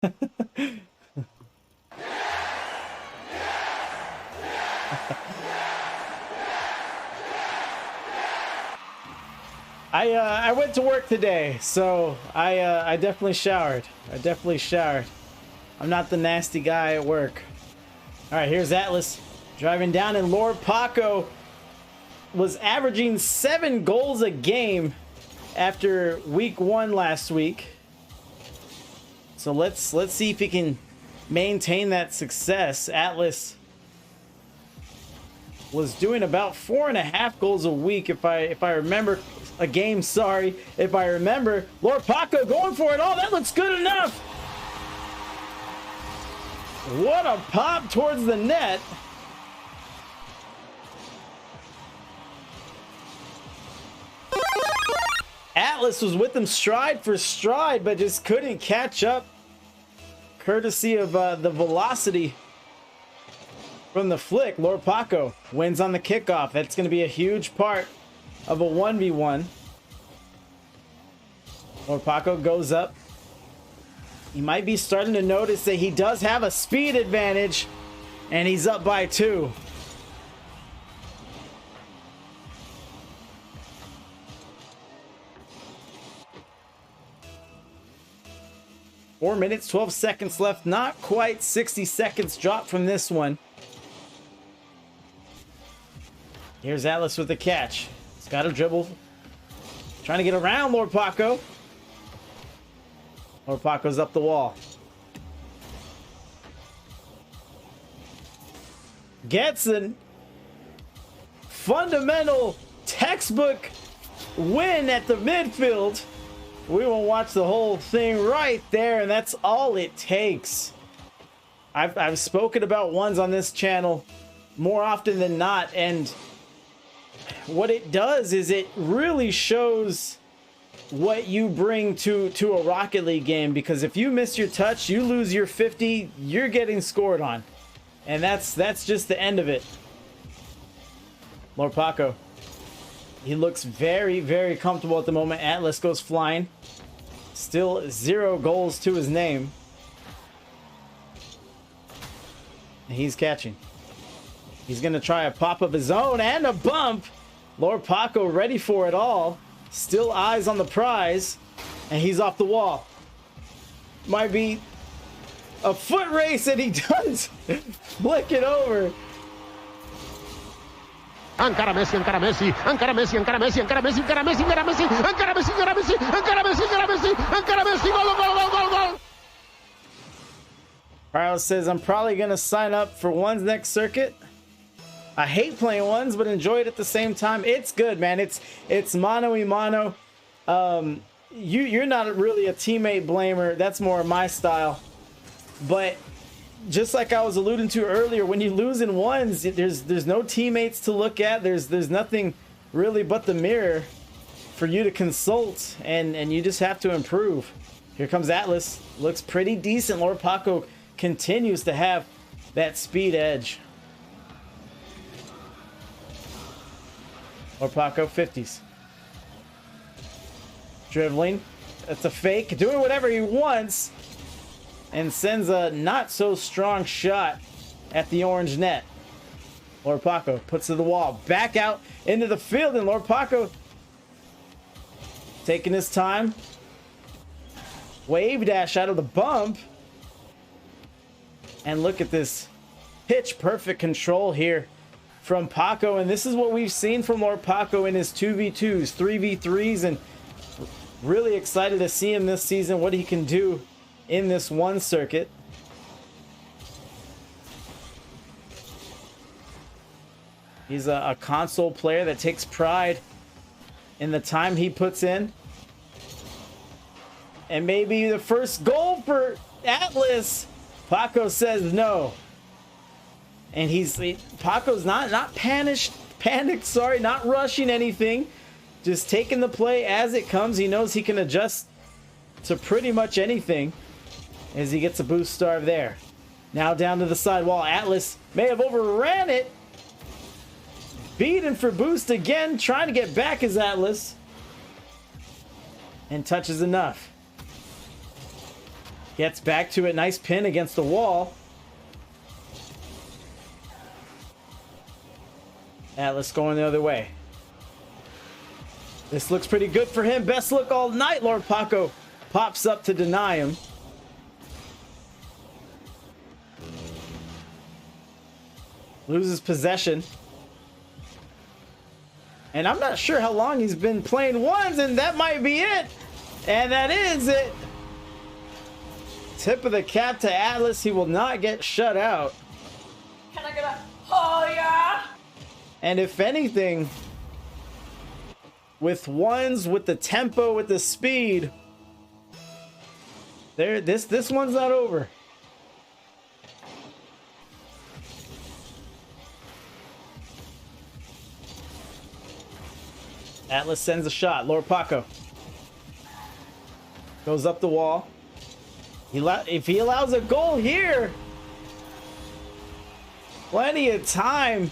I went to work today, so I definitely showered. I'm not the nasty guy at work. All right, here's Atlas driving down, and Lord Paco was averaging 7 goals a game after week 1 last week. So let's see if he can maintain that success. Atlas was doing about 4.5 goals a week, if I remember, a game. Sorry, if I remember. Lord Paco going for it. Oh, that looks good enough. What a pop towards the net. Atlas was with him stride for stride, but just couldn't catch up, courtesy of the velocity from the flick. Lord Paco wins on the kickoff. That's going to be a huge part of a 1v1. Lord Paco goes up. He might be starting to notice that he does have a speed advantage, and he's up by 2. Four minutes, 12 seconds left. Not quite 60 seconds drop from this one. Here's Atlas with the catch. He's got a dribble. Trying to get around Lord Paco. Lord Paco's up the wall. Gets a fundamental textbook win at the midfield. We won't watch the whole thing right there, and that's all it takes. I've spoken about ones on this channel more often than not, and what it does is it really shows what you bring to a Rocket League game, because if you miss your touch, you lose your 50, you're getting scored on. And that's just the end of it. Lord Paco. He looks very, very comfortable at the moment. Atlas goes flying. Still 0 goals to his name. He's catching. He's going to try a pop of his own and a bump. Lord Paco ready for it all. Still eyes on the prize. And he's off the wall. Might be a foot race, and he does flick it over. Encara Messi, encara Messi, encara Messi, encara Messi, encara Messi, encara Messi, encara Messi, encara Messi, encara Messi, encara Messi, encara Messi, encara Messi, gol, gol, gol, gol, gol. Carlos says, I'm probably going to sign up for ones next circuit. I hate playing ones, but enjoy it at the same time. It's good, man. It's mano y mano. You're not really a teammate blamer. That's more my style. But just like I was alluding to earlier, when you lose in ones, there's no teammates to look at. There's nothing really but the mirror for you to consult, and you just have to improve. Here comes Atlas. Looks pretty decent. Lord Paco continues to have that speed edge. Lord Paco 50s. Dribbling. That's a fake. Doing whatever he wants. And sends a not so strong shot at the orange net. Lord Paco puts to the wall. Back out into the field, and Lord Paco taking his time. Wave dash out of the bump. And look at this pitch perfect control here from Paco. And this is what we've seen from Lord Paco in his 2v2s, 3v3s, and really excited to see him this season, what he can do in this one circuit. He's a console player that takes pride in the time he puts in. And maybe the first goal for Atlas. Paco says no. And Paco's not panicked, sorry, not rushing anything. Just taking the play as it comes. He knows he can adjust to pretty much anything as he gets a boost star there. Now down to the side wall. Atlas may have overran it. Beaten for boost again. Trying to get back is Atlas. And touches enough. Gets back to it. Nice pin against the wall. Atlas going the other way. This looks pretty good for him. Best look all night. Lord Paco pops up to deny him. Loses possession. And I'm not sure how long he's been playing ones, and that might be it. And that is it. Tip of the cap to Atlas. He will not get shut out. Can I get a oh yeah? And if anything, with ones, with the tempo, with the speed, this one's not over. Atlas sends a shot. Lord Paco goes up the wall. If he allows a goal here, plenty of time.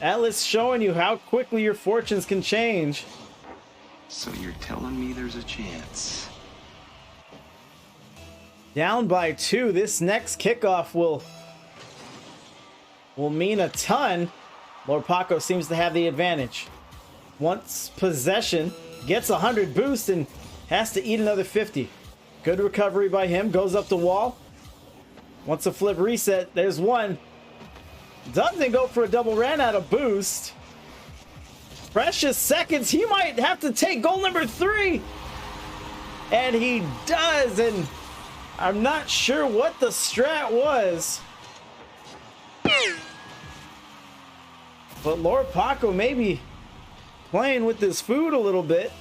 Atlas showing you how quickly your fortunes can change. So you're telling me there's a chance? Down by 2. This next kickoff will mean a ton. Lord Paco seems to have the advantage. Once possession, gets 100 boost and has to eat another 50. Good recovery by him. Goes up the wall. Wants a flip reset. There's one. Doesn't go for a double, ran out of boost. Precious seconds. He might have to take goal number 3. And he does. And I'm not sure what the strat was. But Lord Paco maybe playing with his food a little bit.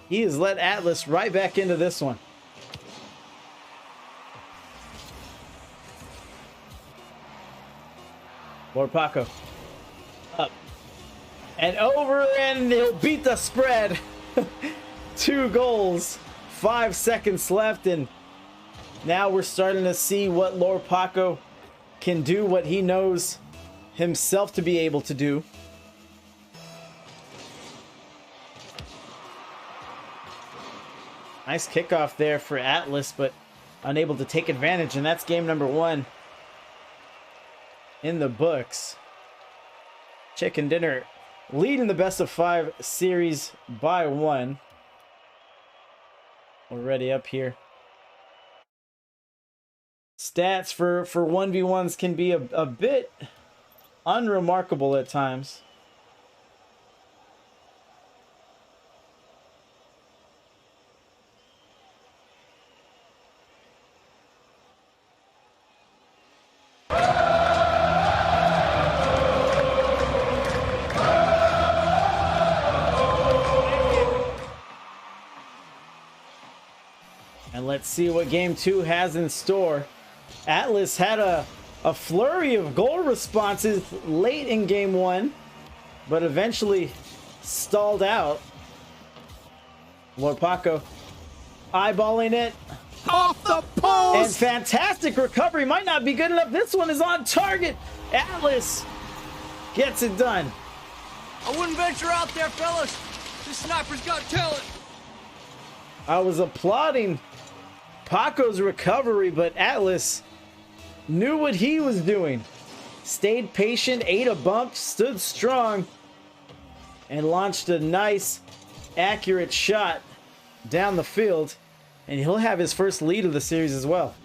He has let Atlas right back into this one. Lord Paco up and over, and he'll beat the spread. 2 goals, 5 seconds left, and now we're starting to see what Lord Paco can do, what he knows himself to be able to do. Nice kickoff there for Atlas, but unable to take advantage, and that's game number 1 in the books. Chicken Dinner leading the best of 5 series by 1. Already up here. Stats for 1v1s can be a bit unremarkable at times. And let's see what game 2 has in store. Atlas had a flurry of goal responses late in game 1, but eventually stalled out. Lord Paco eyeballing it. Off the post! And fantastic recovery. Might not be good enough. This one is on target. Atlas gets it done. I wouldn't venture out there, fellas. This sniper's got talent. I was applauding Paco's recovery, but Atlas knew what he was doing. Stayed patient, ate a bump, stood strong, and launched a nice, accurate shot down the field. And he'll have his first lead of the series as well.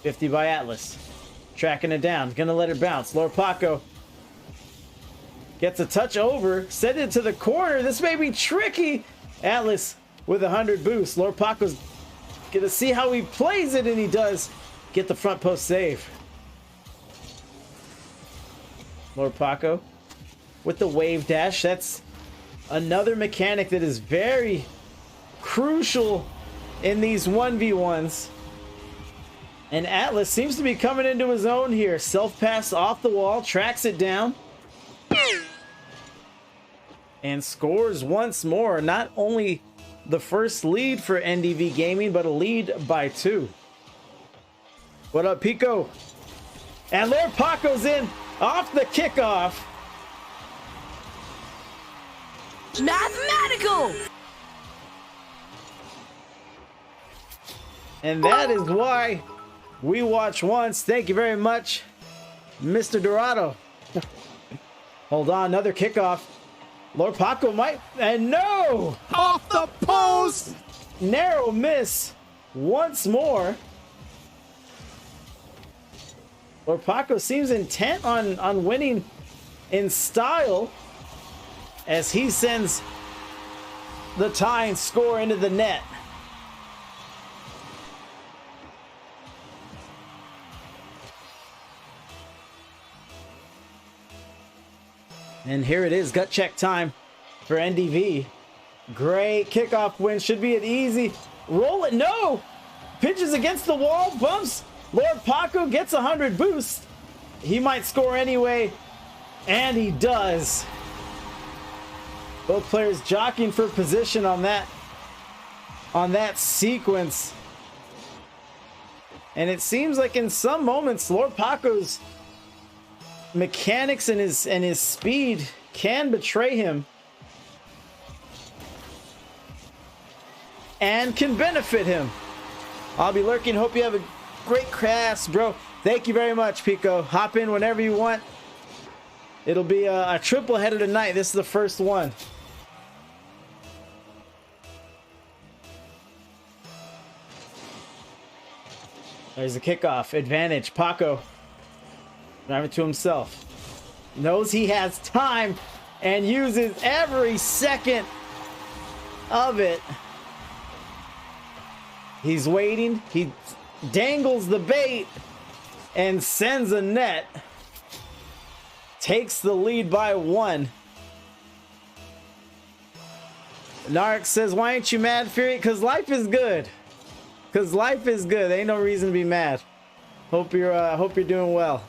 50 by Atlas. Tracking it down. Gonna let it bounce. Lord Paco gets a touch over. Send it to the corner. This may be tricky. Atlas with 100 boost. Lord Paco's gonna see how he plays it, and he does get the front post save. Lord Paco with the wave dash. That's another mechanic that is very crucial in these 1v1s. And Atlas seems to be coming into his own here. Self-pass off the wall, tracks it down, and scores once more. Not only the first lead for NDV Gaming, but a lead by 2. What up, Pico? And Lord Paco's in off the kickoff. Mathematical! And that is why we watch once. Thank you very much, Mr. Dorado. Hold on, another kickoff. Lord Paco might, and no! Off the post! Narrow miss once more. Lord Paco seems intent on winning in style as he sends the tying score into the net. And here it is, gut check time for NDV. Great kickoff win, should be an easy roll it. No! Pitches against the wall, bumps. Lord Paco gets 100 boost. He might score anyway, and he does. Both players jockeying for position on that sequence. And it seems like in some moments, Lord Paco's mechanics and his speed can betray him and can benefit him. I'll be lurking. Hope you have a great cast, bro. Thank you very much, Pico. Hop in whenever you want. It'll be a triple header tonight. This is the first one. There's the kickoff advantage. Paco driving to himself. Knows he has time and uses every second of it. He's waiting. He dangles the bait and sends a net. Takes the lead by 1. Narc says, why ain't you mad, Fury? Because life is good. Because life is good. There ain't no reason to be mad. Hope you're doing well.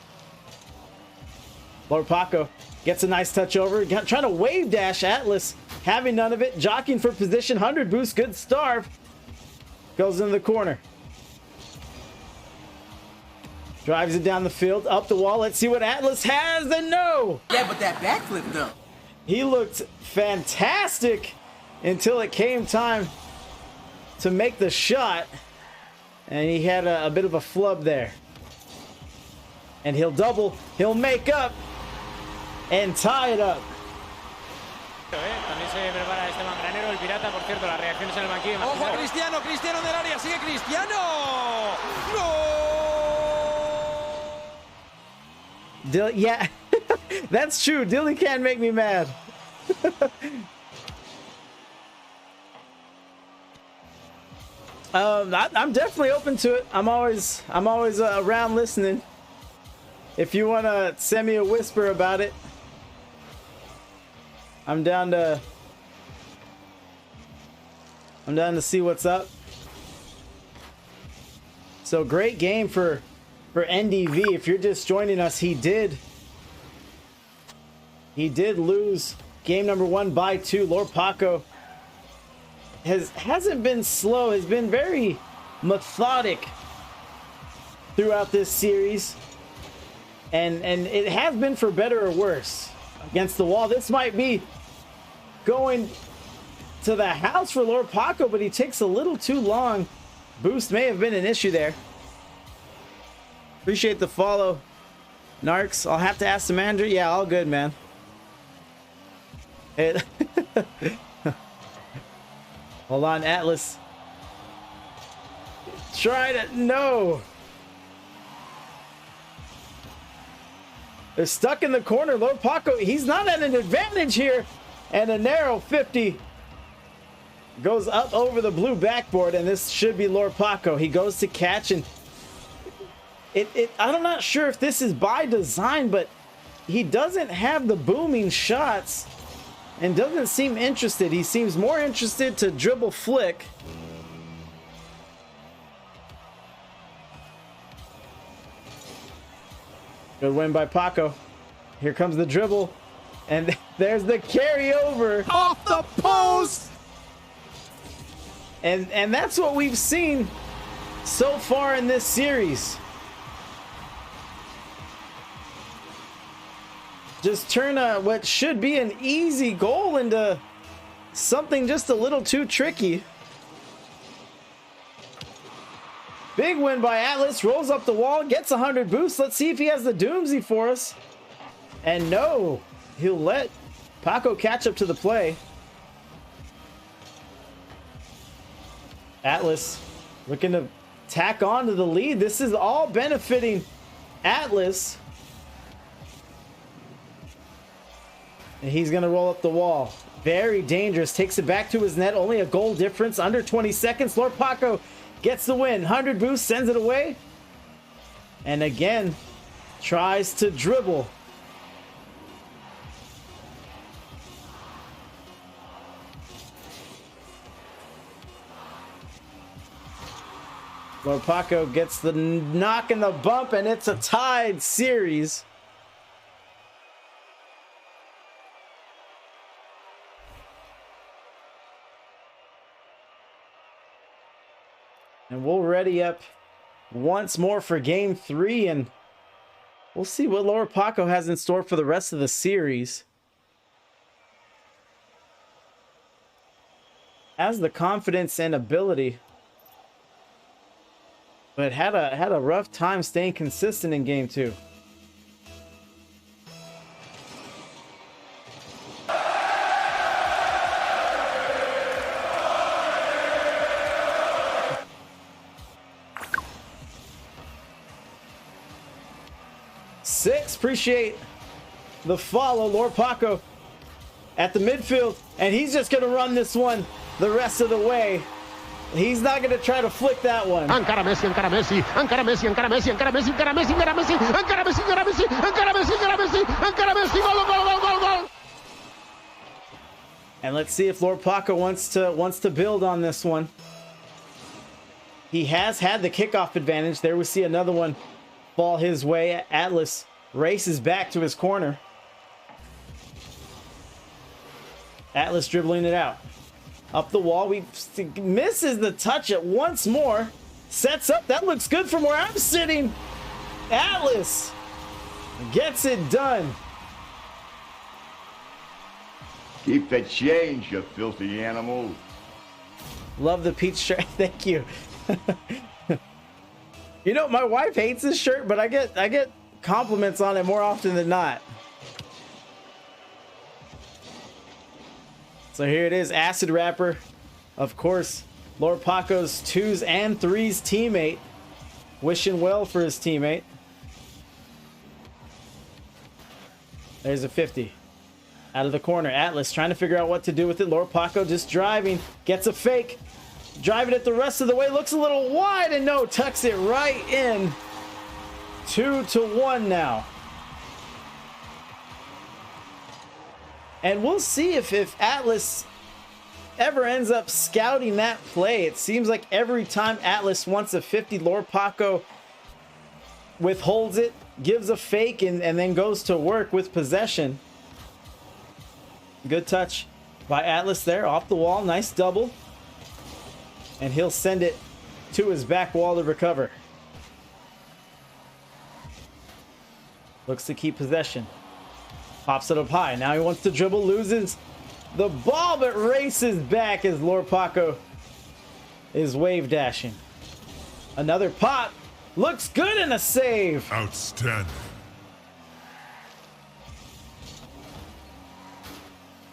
Lord Paco gets a nice touch over. Trying to wave dash Atlas. Having none of it. Jockeying for position. 100 boost. Good starve. Goes into the corner. Drives it down the field. Up the wall. Let's see what Atlas has. And no! Yeah, but that backflip though. He looked fantastic until it came time to make the shot. And he had a bit of a flub there. And he'll double. He'll make up. And tie it up. También se prepara Esteban Granero, el pirata, por cierto, las reacciones en el banquillo. Ojo, Cristiano, Cristiano del área, sigue Cristiano. ¡No! Yeah, that's true. Dilly can't make me mad. I'm definitely open to it. I'm always around listening. If you want to send me a whisper about it, I'm down to see what's up. So great game for NDV. If you're just joining us, he did lose game number 1 by 2. Lord Paco hasn't been slow, has been very methodic throughout this series. And it has been for better or worse. Against the wall. This might be going to the house for Lord Paco, but he takes a little too long. Boost may have been an issue there. Appreciate the follow, Narcs. I'll have to ask the manager. Yeah, all good, man. Hold on, Atlas. Try to... No! They're stuck in the corner. Lord Paco, he's not at an advantage here. And a narrow 50 goes up over the blue backboard, and this should be Lord Paco. He goes to catch, and I'm not sure if this is by design, but he doesn't have the booming shots and doesn't seem interested. He seems more interested to dribble flick. Good win by Paco. Here comes the dribble. And there's the carryover. Off the post! And that's what we've seen so far in this series. Just turn what should be an easy goal into something just a little too tricky. Big win by Atlas, rolls up the wall, gets 100 boosts. Let's see if he has the Doomsday for us. And no, he'll let Paco catch up to the play. Atlas looking to tack on to the lead. This is all benefiting Atlas. And he's going to roll up the wall. Very dangerous. Takes it back to his net. Only a goal difference. Under 20 seconds. Lord Paco gets the win. 100 boost. Sends it away. And again, tries to dribble. Lord Paco gets the knock and the bump, and it's a tied series. And we'll ready up once more for game 3, and we'll see what Lord Paco has in store for the rest of the series. Has the confidence and ability, but had a rough time staying consistent in game 2. Appreciate the follow. Lord Paco at the midfield, and he's just going to run this one the rest of the way. He's not going to try to flick that one. Encara Messi, encara Messi, encara Messi, encara Messi, encara Messi, encara Messi, encara Messi, encara Messi, encara Messi, encara Messi, encara Messi, encara Messi, gol, gol, gol, gol, gol. And let's see if Lord Paco wants to build on this one. He has had the kickoff advantage. There we see another one fall his way. Atlas races back to his corner. Atlas dribbling it out. Up the wall. We misses the touch it once more. Sets up. That looks good from where I'm sitting. Atlas gets it done. Keep the change, you filthy animal. Love the peach shirt. Thank you. You know, my wife hates this shirt, but I get compliments on it more often than not. So here it is, Acid Rapper. Of course, Lord Paco's 2s and 3s teammate. Wishing well for his teammate. There's a 50. Out of the corner, Atlas trying to figure out what to do with it. Lord Paco just driving, gets a fake. Driving it the rest of the way, looks a little wide, and no, tucks it right in. 2-1 now. And we'll see if Atlas ever ends up scouting that play. It seems like every time Atlas wants a 50, Lord Paco withholds it, gives a fake, and then goes to work with possession. Good touch by Atlas there, off the wall, nice double. And he'll send it to his back wall to recover. Looks to keep possession. Pops it up high. Now he wants to dribble, loses the ball, but races back as Lord Paco is wave dashing. Another pop. Looks good in a save. Outstanding.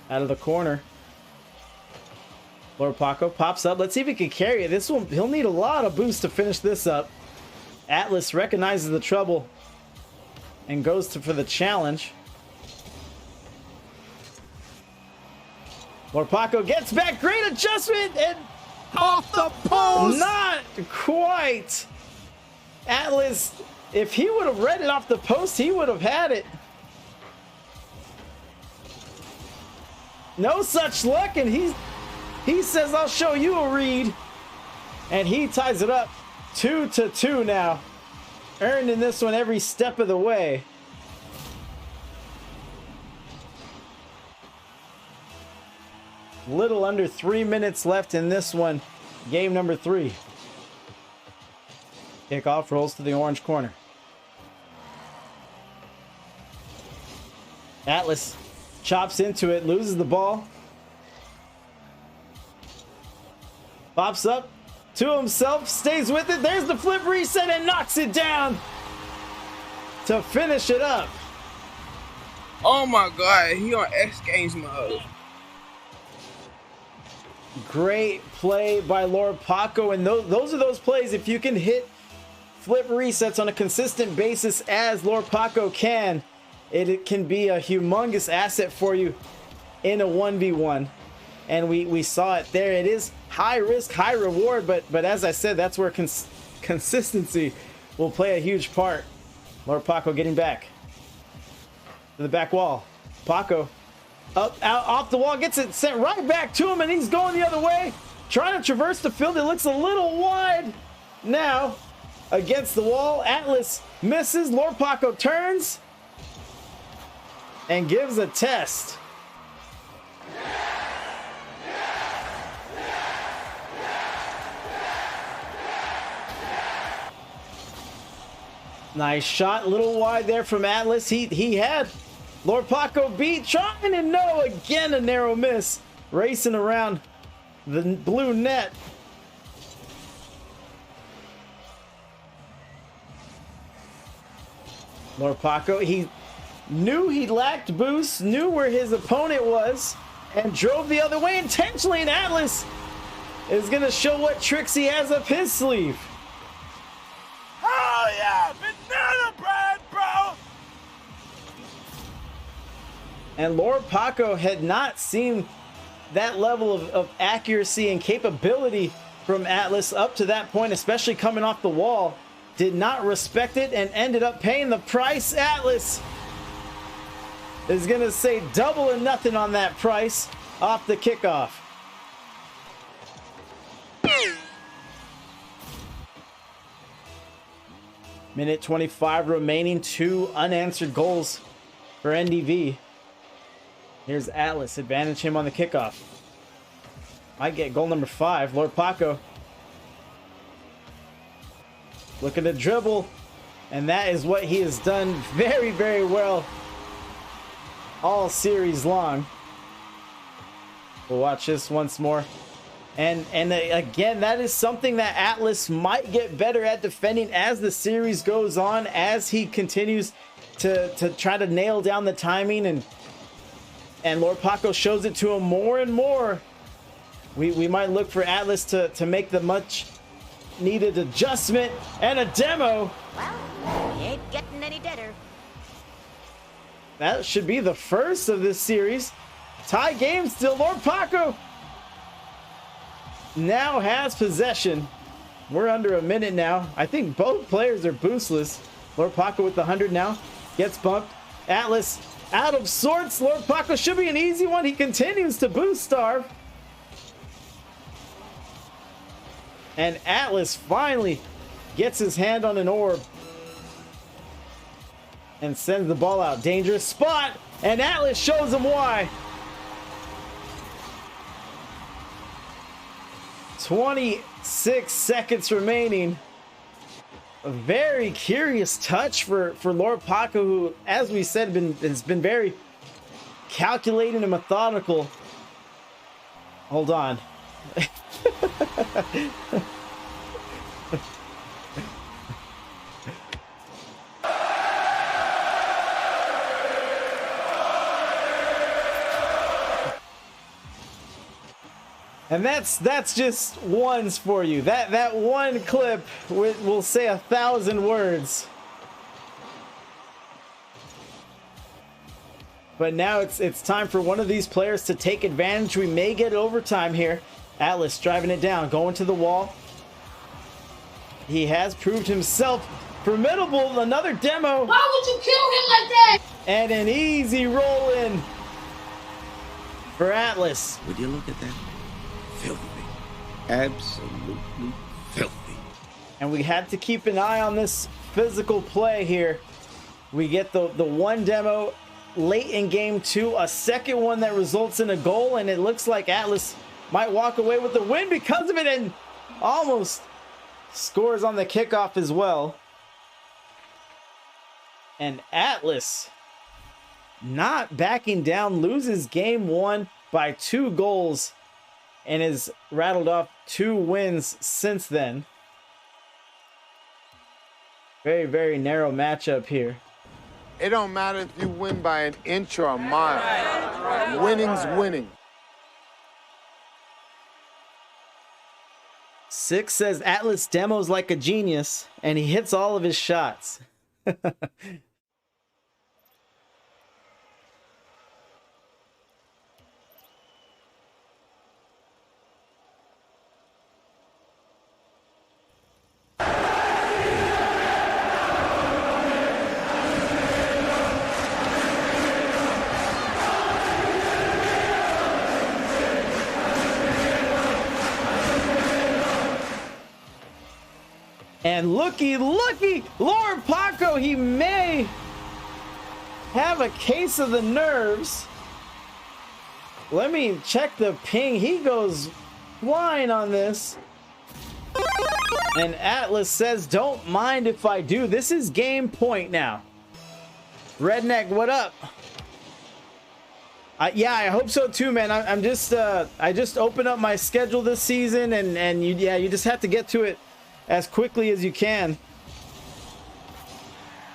Out of the corner. Lord Paco pops up. Let's see if he can carry it. This one, he'll need a lot of boost to finish this up. Atlas recognizes the trouble and goes for the challenge. Lord Paco gets back. Great adjustment and Off the post! not quite. Atlas, if he would have read it off the post, he would have had it. No such luck, and he says, I'll show you a read. And he ties it up 2-2 now. Earned in this one every step of the way. Little under 3 minutes left in this one. Game number 3. Kickoff rolls to the orange corner. Atlas chops into it, loses the ball. Pops up to himself, stays with it. There's the flip reset and knocks it down to finish it up. Oh my God, he on X Games mode. Great play by Lord Paco, and those are those plays. If you can hit flip resets on a consistent basis as Lord Paco can, it can be a humongous asset for you in a 1v1. And we saw it there. It is high risk, high reward, but as I said, that's where consistency will play a huge part. Lord Paco getting back to the back wall. Paco up, out, off the wall, gets it sent right back to him, and he's going the other way, trying to traverse the field. It looks a little wide now against the wall. Atlas misses. Lord Paco turns and gives a test. Nice shot, a little wide there from Atlas. He had Lord Paco beat, trying to no, again a narrow miss, racing around the blue net. Lord Paco, he knew he lacked boost, knew where his opponent was, and drove the other way intentionally, and Atlas is going to show what tricks he has up his sleeve. Oh yeah, banana bread, bro! And Lord Paco had not seen that level of accuracy and capability from Atlas up to that point, especially coming off the wall. Did not respect it and ended up paying the price. Atlas is going to say double and nothing on that price off the kickoff. Minute 25 remaining, 2 unanswered goals for NDV. Here's Atlas, advantage him on the kickoff. Might get goal number 5. Lord Paco looking to dribble, and that is what he has done very, very well all series long. We'll watch this once more. And again, that is something that Atlas might get better at defending as the series goes on, as he continues to try to nail down the timing, and Lord Paco shows it to him more and more. We might look for Atlas to make the much needed adjustment and a demo. Well, we ain't getting any deader. That should be the first of this series. Tie game still. Lord Paco now has possession. We're under a minute now. I think both players are boostless. Lord Paco with the 100 now. Gets bumped. Atlas out of sorts. Lord Paco should be an easy one. He continues to boost starve. And Atlas finally gets his hand on an orb and sends the ball out. Dangerous spot. And Atlas shows him why. 26 seconds remaining. A very curious touch for Lord Paco, who, as we said, has been very calculating and methodical. Hold on. And that's just ones for you. That one clip will say 1,000 words. But now it's time for one of these players to take advantage. We may get overtime here. Atlas driving it down, going to the wall. He has proved himself formidable. Another demo. Why would you kill him like that? And an easy roll in for Atlas. Would you look at that? Filthy. Absolutely filthy. And we had to keep an eye on this physical play here. We get the one demo late in game 2, a second one that results in a goal, and it looks like Atlas might walk away with the win because of it, and almost scores on the kickoff as well. And Atlas not backing down, loses game 1 by 2 goals. and has rattled off 2 wins since then. Very, very narrow matchup here. It don't matter if you win by an inch or a mile. Winning's winning. 6 says Atlas demos like a genius, and he hits all of his shots. And looky, Lord Paco, he may have a case of the nerves. Let me check the ping. He goes flying on this. And Atlas says, don't mind if I do. This is game point now. Redneck, what up? Yeah, I hope so too, man. I just opened up my schedule this season, and you just have to get to it as quickly as you can.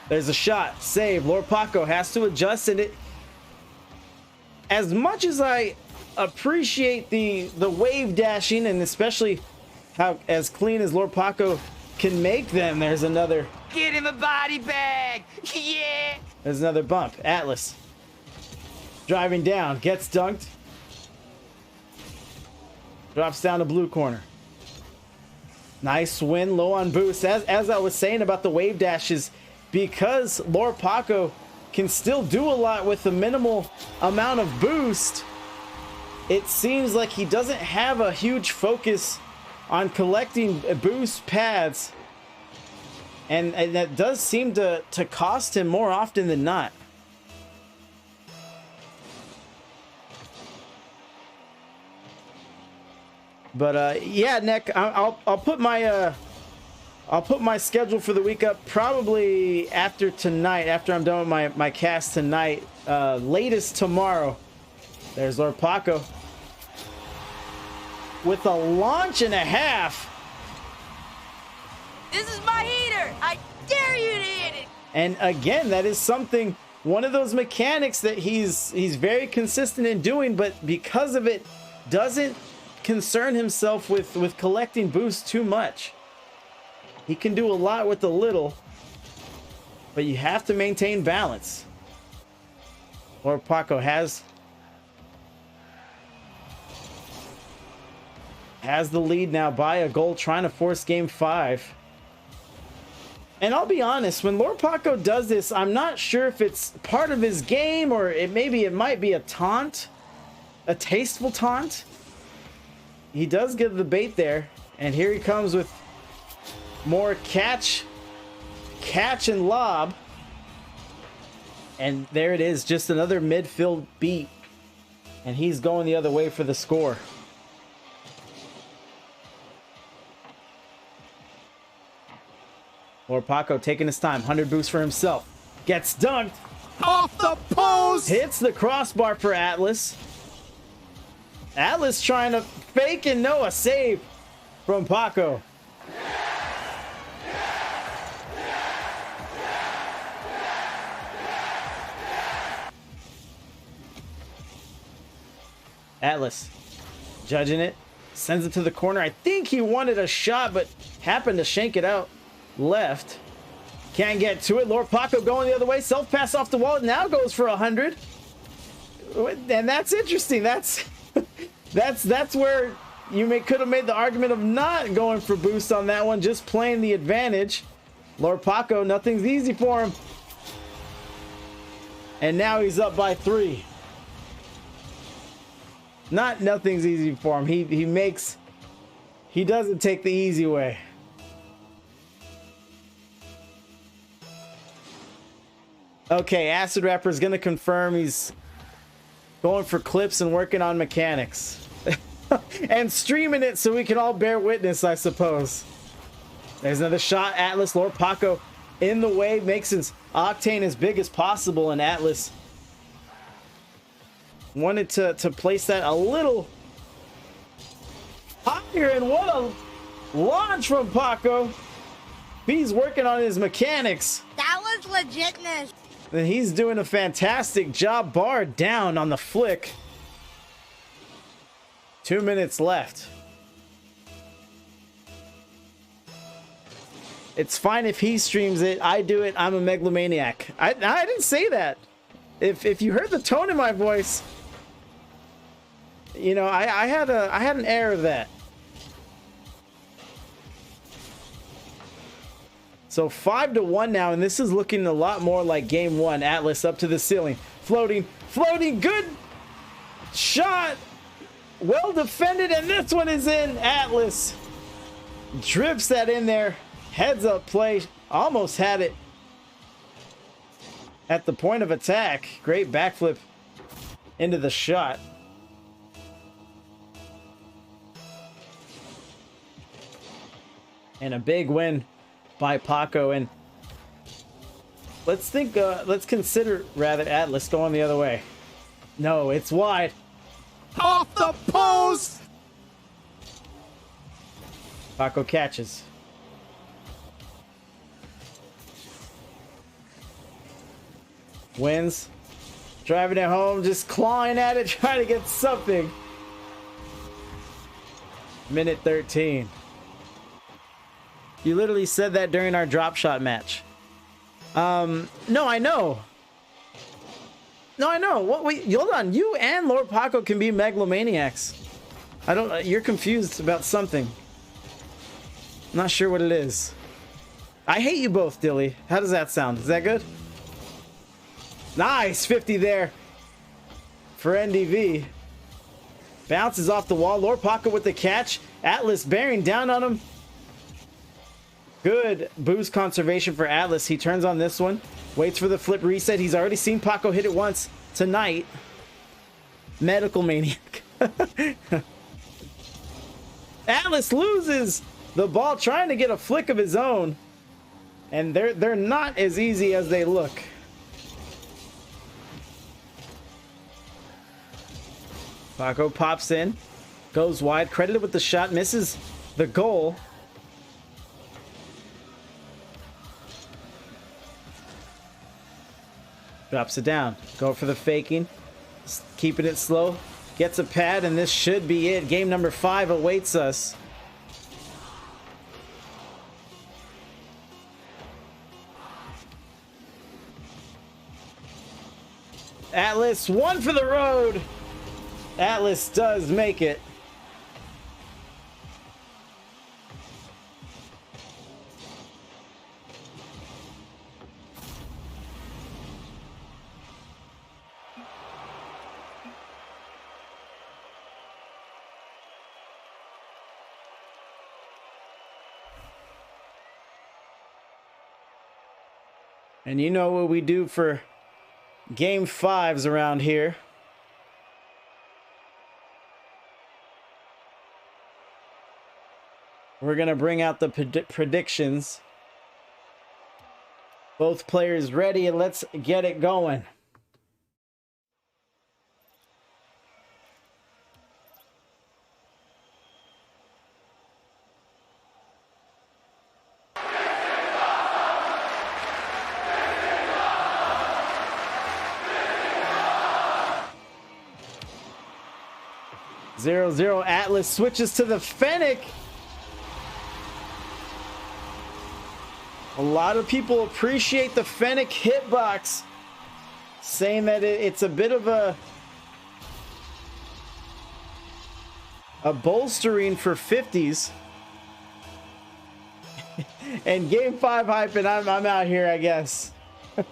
There's a shot. Save. Lord Paco has to adjust, and it, as much as I appreciate the wave dashing, and especially how as clean as Lord Paco can make them, there's another. Get him a body bag. Yeah. There's another bump. Atlas driving down, gets dunked, drops down to blue corner. Nice win, low on boost. As I was saying about the wave dashes, because Lord Paco can still do a lot with the minimal amount of boost, it seems like he doesn't have a huge focus on collecting boost pads, and that does seem to cost him more often than not. But yeah, Nick, I'll put my schedule for the week up probably after tonight, after I'm done with my cast tonight, latest tomorrow. There's Lord Paco with a launch and a half. This is my heater. I dare you to hit it. And again, that is something, one of those mechanics that he's very consistent in doing, but because of it, doesn't concern himself with collecting boosts too much. He can do a lot with a little, but you have to maintain balance. Lord Paco has the lead now by a goal, trying to force game 5. And I'll be honest, when Lord Paco does this, I'm not sure if it's part of his game or it might be a taunt, a tasteful taunt. He does give the bait there, and here he comes with more catch and lob. And there it is, just another midfield beat. And he's going the other way for the score. Lord Paco taking his time, 100 boost for himself. Gets dunked. Off the post! Hits the crossbar for Atlas. Atlas trying to fake and know a save from Paco. Atlas judging it, sends it to the corner. I think he wanted a shot, but happened to shank it out left. Can't get to it. Lord Paco going the other way. Self pass off the wall. Now goes for 100. And that's interesting. That's where you could have made the argument of not going for boost on that one, just playing the advantage. Lord Paco, nothing's easy for him. And now he's up by 3. Nothing's easy for him. He doesn't take the easy way. Okay, Acid Rapper is gonna confirm he's going for clips and working on mechanics. And streaming it so we can all bear witness, I suppose. There's another shot. Atlas, Lord Paco in the way, makes his octane as big as possible, and Atlas wanted to place that a little higher, and what a launch from Paco. He's working on his mechanics. That was legitness. And he's doing a fantastic job. Bar down on the flick. 2 minutes left. It's fine if he streams it. I do it. I'm a megalomaniac. I didn't say that. If you heard the tone in my voice, you know, I had an air of that. So 5-1 now, and this is looking a lot more like game one. Atlas up to the ceiling, floating, good shot, well defended, and this one is in. Atlas drips that in there, heads up play, almost had it at the point of attack. Great backflip into the shot. And a big win by Paco. And let's consider rather Atlas going the other way. No, it's wide. Off the post! Paco catches. Wins. Driving it home, just clawing at it, trying to get something. Minute 13. You literally said that during our drop shot match. No, I know. No, I know. What? Wait, hold on. You and Lord Paco can be megalomaniacs. I don't. You're confused about something. I'm not sure what it is. I hate you both, Dilly. How does that sound? Is that good? Nice 50 there for NDV. Bounces off the wall. Lord Paco with the catch. Atlas bearing down on him. Good boost conservation for Atlas. He turns on this one. Waits for the flip reset. He's already seen Paco hit it once tonight. Medical maniac. Atlas loses the ball trying to get a flick of his own. And they're not as easy as they look. Paco pops in. Goes wide. Credited with the shot. Misses the goal. Drops it down. Go for the faking. Keeping it slow. Gets a pad, and this should be it. Game number 5 awaits us. Atlas, one for the road. Atlas does make it. And you know what we do for game 5s around here. We're going to bring out the predictions. Both players ready, and let's get it going. Zero. Atlas switches to the Fennec. A lot of people appreciate the Fennec hitbox, saying that it's a bit of a bolstering for 50s. And game 5 hype, and I'm out here, I guess.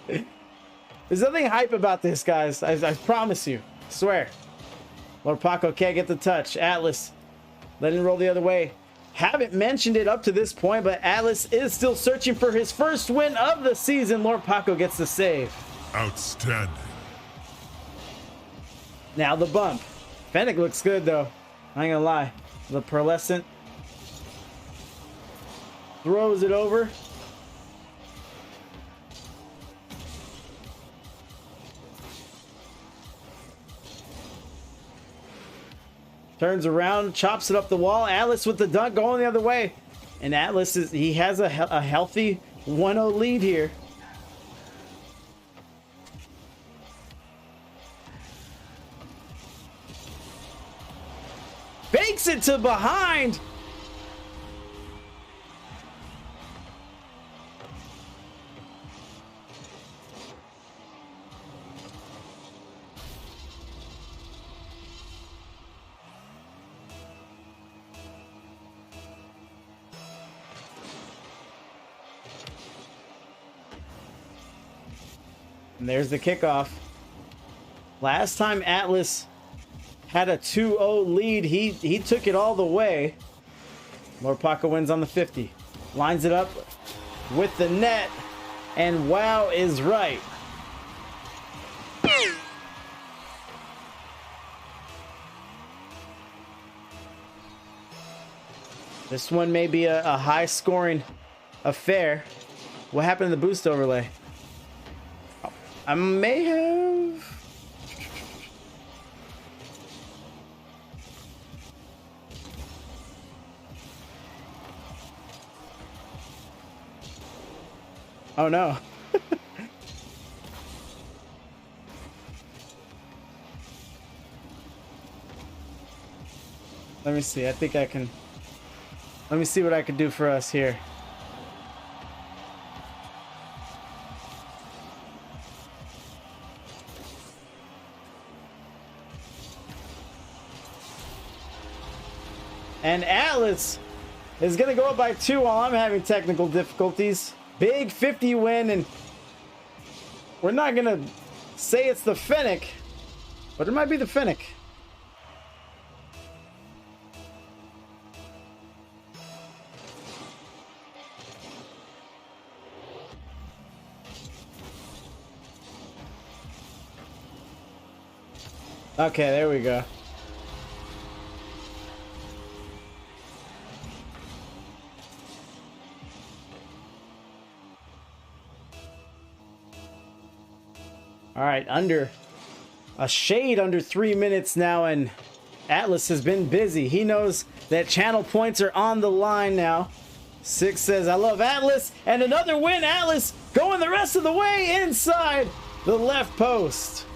There's nothing hype about this, guys. I promise you. I swear. Lord Paco can't get the touch. Atlas letting it roll the other way. Haven't mentioned it up to this point, but Atlas is still searching for his first win of the season. Lord Paco gets the save. Outstanding. Now the bump. Fennec looks good, though. I ain't gonna lie. The pearlescent. Throws it over. Turns around, chops it up the wall. Atlas with the dunk going the other way. And Atlas he has a healthy 1-0 lead here. Fakes it to behind. And there's the kickoff. Last time Atlas had a 2-0 lead, he took it all the way. Lord Paco wins on the 50. Lines it up with the net. And wow is right. This one may be a high-scoring affair. What happened to the boost overlay? I may have... Oh no. Let me see. I think I can... Let me see what I can do for us here. And Atlas is going to go up by 2 while I'm having technical difficulties. Big 50 win, and we're not going to say it's the Fennec, but it might be the Fennec. Okay, there we go. All right, a shade under 3 minutes now, and Atlas has been busy. He knows that channel points are on the line now. Six says, I love Atlas, and another win. Atlas going the rest of the way inside the left post.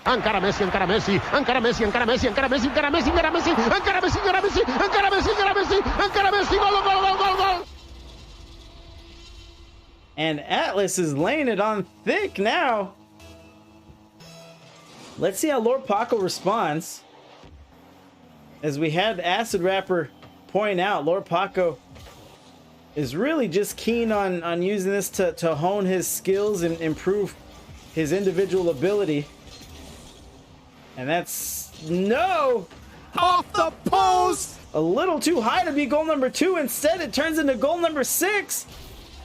Encara Messi, encara Messi, encara Messi, encara Messi, encara Messi, encara Messi, encara Messi, encara Messi, encara Messi, encara Messi, encara Messi, encara Messi, gol, gol, gol, gol, gol. And Atlas is laying it on thick now. Let's see how Lord Paco responds. As we had Acid Rapper point out, Lord Paco is really just keen on using this to hone his skills and improve his individual ability. And that's no! Off the post! A little too high to be goal number 2. Instead, it turns into goal number 6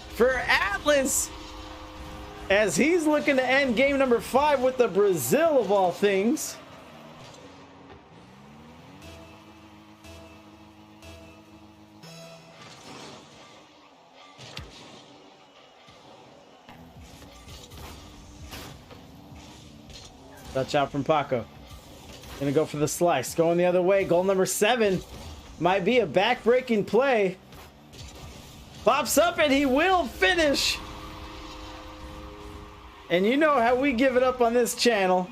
for Atlas, as he's looking to end game number 5 with the Brazil of all things. Touch out from Paco. Gonna go for the slice. Going the other way. Goal number 7 might be a back-breaking play. Pops up and he will finish. And you know how we give it up on this channel.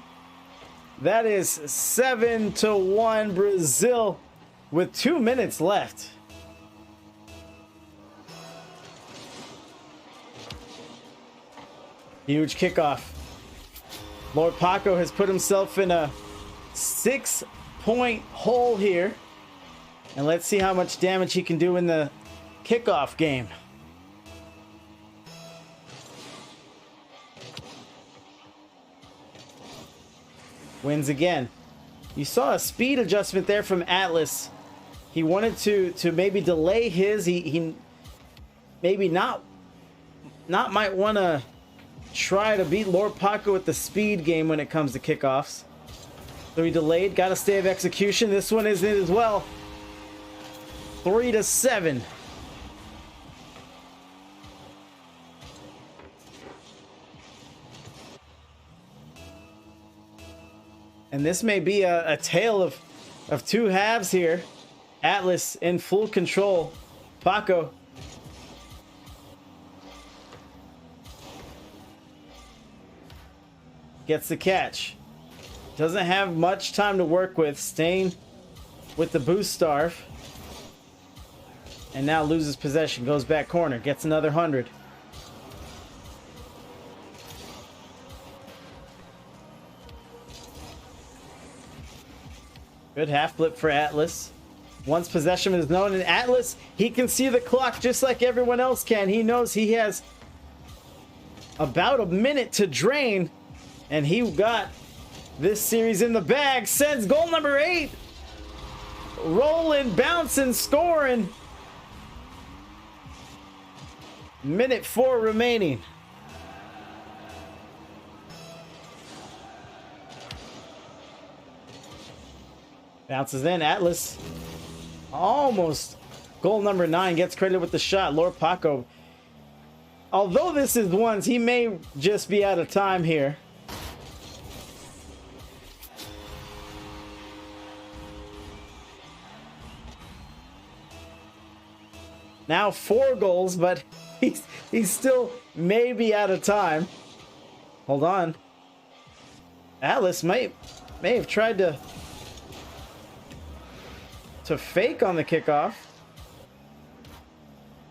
That is 7-1 Brazil with 2 minutes left. Huge kickoff. Lord Paco has put himself in a 6-point hole here. And let's see how much damage he can do in the kickoff game. Wins again. You saw a speed adjustment there from Atlas. He wanted to maybe delay his. He maybe not might want to try to beat Lord Paco with the speed game when it comes to kickoffs. So he delayed, got a stay of execution. This one is in as well. 3-7. And this may be a tale of of two halves here. Atlas in full control. Paco gets the catch. Doesn't have much time to work with. Staying with the boost starve. And now loses possession. Goes back corner. Gets another 100. Good half flip for Atlas. Once possession is known, and Atlas, he can see the clock just like everyone else can. He knows he has about a minute to drain, and he got this series in the bag. Sends goal number 8. Rolling, bouncing, scoring. Minute 4 remaining. Bounces in. Atlas almost goal number 9. Gets credited with the shot. Lord Paco, although this is ones, he may just be out of time here. Now 4 goals, but he's still maybe out of time. Hold on. Atlas may have tried to fake on the kickoff.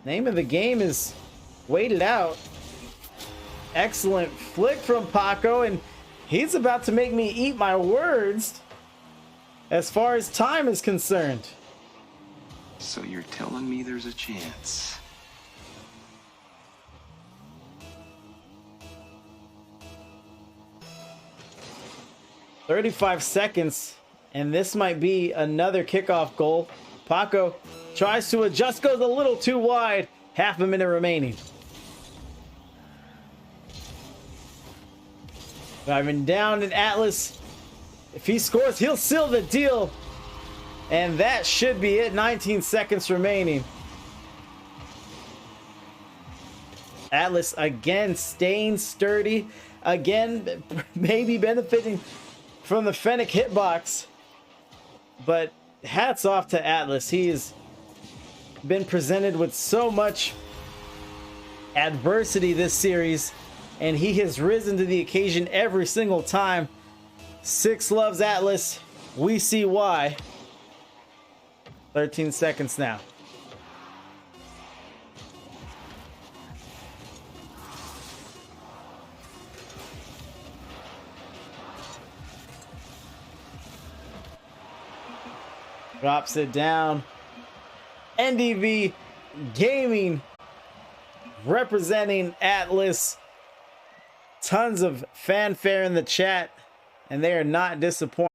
Name of the game is waited out. Excellent flick from Paco, and he's about to make me eat my words as far as time is concerned. So you're telling me there's a chance? "35 seconds, and this might be another kickoff goal." Paco tries to adjust, goes a little too wide. Half a minute remaining. Driving down, and Atlas, if he scores, he'll seal the deal. And that should be it. 19 seconds remaining. Atlas again staying sturdy. Again, maybe benefiting from the Fennec hitbox. But hats off to Atlas. He has been presented with so much adversity this series, and he has risen to the occasion every single time. 6 loves Atlas. We see why. 13 seconds now. Drops it down. NDV Gaeming representing Atlas. Tons of fanfare in the chat, and they are not disappointed.